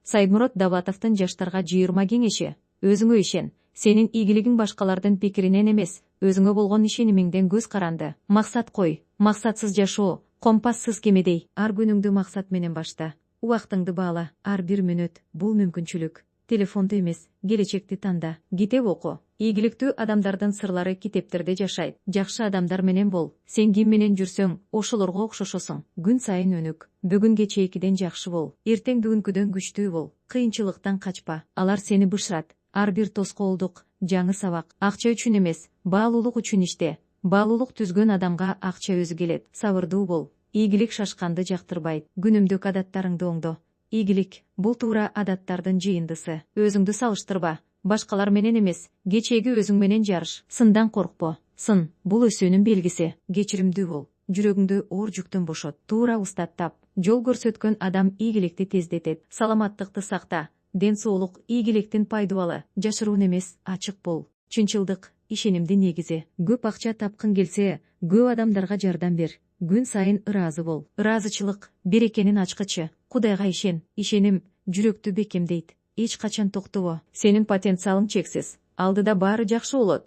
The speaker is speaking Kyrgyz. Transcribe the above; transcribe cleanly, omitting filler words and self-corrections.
Сайдмурод Давлатовдун жаштарга жыйырма кеңеши: өзүңө ишен. Сенин ийгилигиң башкалардын пикиринен эмес, өзүңө болгон ишенимиңден көз каранды. Максат кой. Максатсыз жашоо компассыз кемедей. Ар күнүңдү максат менен башта. Убактыңды баала. Ар бир мүнөт бул мүмкүнчүлүк. Телефонду эмес, келечекти танда. Китеп оку. Ийгиликтүү адамдардын сырлары китептерде жашайт. Жакшы адамдар менен бол. Сен ким менен жүрсөң, ошолорго окшошосуң. Күн сайын өнүк. Бүгүн кечээкиден жакшы бол. Эртең бүгүнкүдөн күчтүү бол. Кыйынчылыктан качпа. Алар сени бышырат. Ар бир тоскоолдук жаңы сабак. Акча үчүн эмес, баалуулук үчүн иште. Баалуулук түзгөн адамга акча өзү келет. Сабырдуу бол. Ийгилик шашканды жактырбайт. Күнүмдүк адаттарыңды оңдо. Ийгилик бул туура адаттардын жыйындысы. Өзүңдү салыштырба. Башкалар менен эмес, кечээги өзүң менен жарыш. Сындан коркпо. Сын бул өсүүнүн белгиси. Кечиримдүү бол. Жүрөгүңдү оор жүктөн бошот. Туура устаттап, жол көрсөткөн адам ийгиликти тездетет. Саламаттыкты сакта. Ден соолук ийгиликтин пайдубалы. Жашыруун эмес, ачык бол. Чынчылдык ишенимдин негизи. Көп акча тапкың келсе, көп адамдарга жардам бер. Күн сайын ыраазы бол. Ыраазычылык берекенин ачкычы. Кудайга ишен. Ишеним жүрөктү бекемдейт. Эч качан токтобо. Сенин потенциалың чексиз. Алдыда баары жакшы болот.